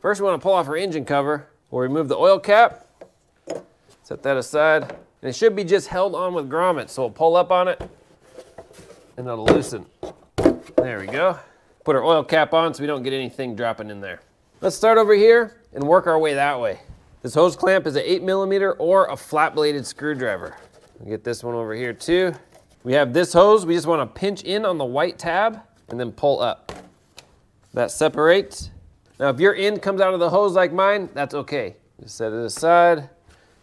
First we want to pull off our engine cover. We'll remove the oil cap, set that aside, and it should be just held on with grommets. So we'll pull up on it and it'll loosen. There we go. Put our oil cap on so we don't get anything dropping in there. Let's start over here and work our way that way. This hose clamp is an 8mm or a flat bladed screwdriver. We'll get this one over here too. We have this hose, we just want to pinch in on the white tab and then pull up. That separates. Now if your end comes out of the hose like mine, that's okay. Just set it aside.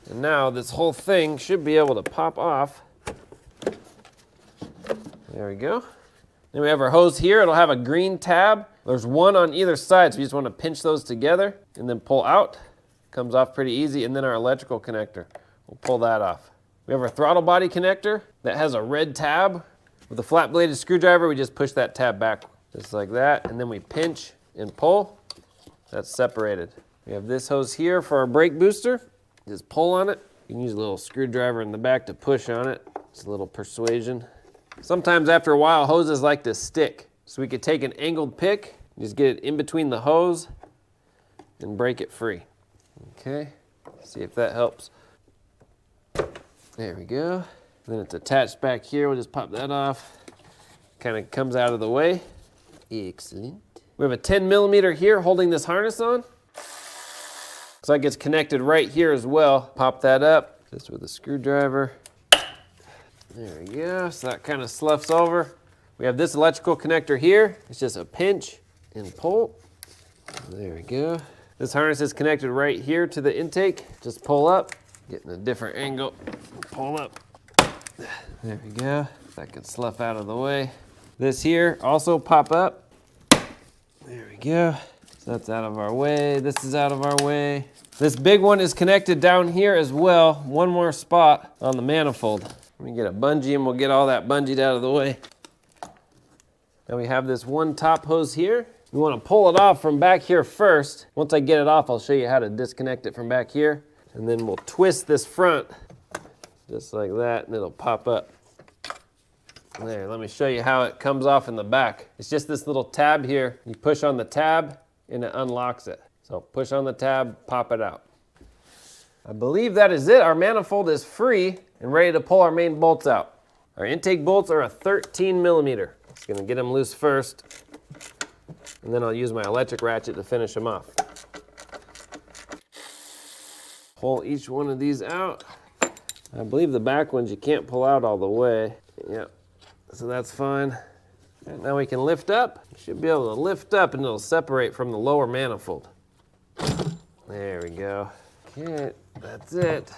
And now this whole thing should be able to pop off. There we go. Then we have our hose here. It'll have a green tab. There's one on either side, so you just want to pinch those together and then pull out. Comes off pretty easy. And then our electrical connector. We'll pull that off. We have our throttle body connector that has a red tab. With a flat bladed screwdriver, we just push that tab back just like that. And then we pinch and pull. That's separated. We have this hose here for our brake booster. Just pull on it. You can use a little screwdriver in the back to push on it. It's a little persuasion. Sometimes after a while, hoses like to stick. So we could take an angled pick, just get it in between the hose and break it free. Okay, see if that helps. There we go. Then it's attached back here. We'll just pop that off. Kind of comes out of the way. Excellent. We have a 10mm here holding this harness on. So that gets connected right here as well. Pop that up just with a screwdriver. There we go, so that kind of sloughs over. We have this electrical connector here. It's just a pinch and pull. There we go. This harness is connected right here to the intake. Just pull up, get in a different angle, pull up. There we go, that can slough out of the way. This here also pop up. There we go, so that's out of our way. This is out of our way. This big one is connected down here as well. One more spot on the manifold. Let me get a bungee and we'll get all that bungeed out of the way. Now we have this one top hose here. We want to pull it off from back here first. Once I get it off, I'll show you how to disconnect it from back here. And then we'll twist this front just like that and it'll pop up. There, let me show you how it comes off in the back. It's just this little tab here. You push on the tab and it unlocks it. So push on the tab, pop it out. I believe that is it. Our manifold is free and ready to pull our main bolts out. Our intake bolts are a 13mm. Just gonna get them loose first, and then I'll use my electric ratchet to finish them off. Pull each one of these out. I believe the back ones you can't pull out all the way. Yep, so that's fine. And now we can lift up. You should be able to lift up and it'll separate from the lower manifold. There we go. Okay, that's it.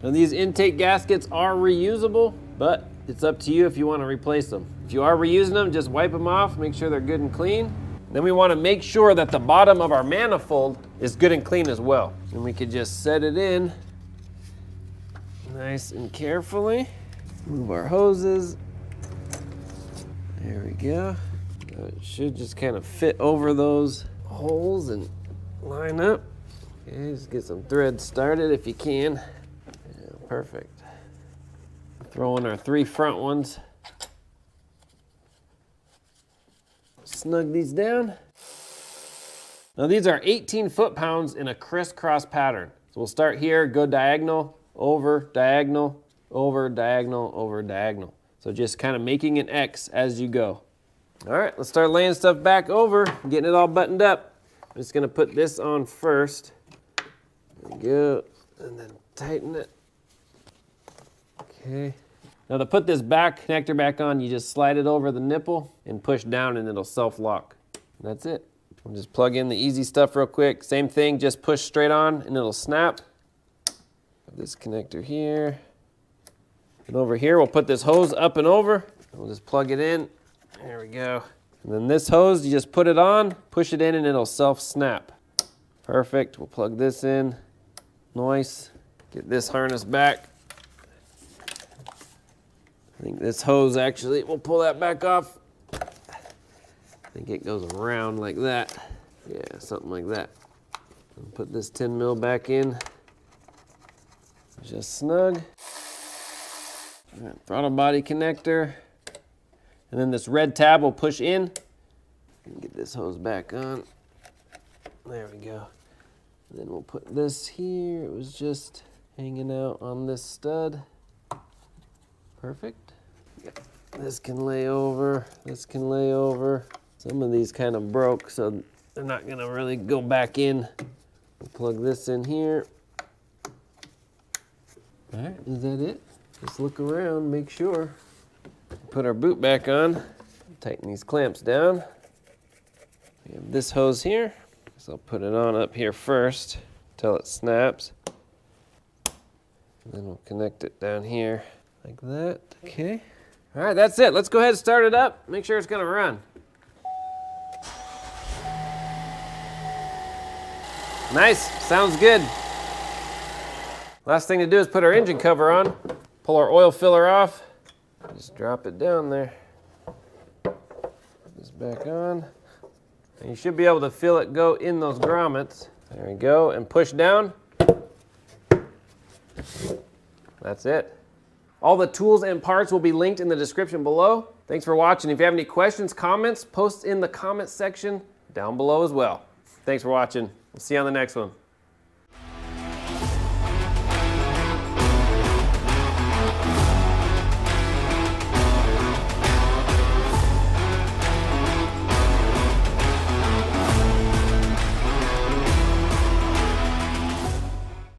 Now these intake gaskets are reusable, but it's up to you if you want to replace them. If you are reusing them, just wipe them off, make sure they're good and clean. Then we want to make sure that the bottom of our manifold is good and clean as well. And we could just set it in nice and carefully. Move our hoses. There we go. It should just kind of fit over those holes and line up. Okay, just get some threads started if you can. Yeah, perfect. Throw in our 3 front ones. Snug these down. Now these are 18 foot-pounds in a crisscross pattern. So we'll start here, go diagonal, over, diagonal, over, diagonal, over, diagonal. So just kind of making an X as you go. All right, let's start laying stuff back over, getting it all buttoned up. I'm just gonna put this on first. There we go, and then tighten it. Okay. Now to put this back connector back on, you just slide it over the nipple and push down and it'll self-lock. That's it. We'll just plug in the easy stuff real quick. Same thing, just push straight on and it'll snap. Put this connector here. And over here, we'll put this hose up and over. We'll just plug it in. There we go. And then this hose, you just put it on, push it in and it'll self-snap. Perfect, we'll plug this in. Nice. Get this harness back. I think this hose actually, we'll pull that back off. I think it goes around like that. Yeah, something like that. I'll put this 10 mil back in. Just snug. All right, throttle body connector. And then this red tab will push in. Get this hose back on. There we go. Then we'll put this here. It was just hanging out on this stud. Perfect. This can lay over, this can lay over. Some of these kind of broke, so they're not gonna really go back in. We'll plug this in here. All right, is that it? Just look around, make sure. Put our boot back on. Tighten these clamps down. We have this hose here. So I'll put it on up here first until it snaps. And then we'll connect it down here like that. Okay. All right, that's it. Let's go ahead and start it up. Make sure it's gonna run. Nice, sounds good. Last thing to do is put our engine cover on. Pull our oil filler off. Just drop it down there. Put this back on. And you should be able to feel it go in those grommets. There we go, and push down. That's it. All the tools and parts will be linked in the description below. Thanks for watching. If you have any questions, comments, post in the comments section down below as well. Thanks for watching. We'll see you on the next one.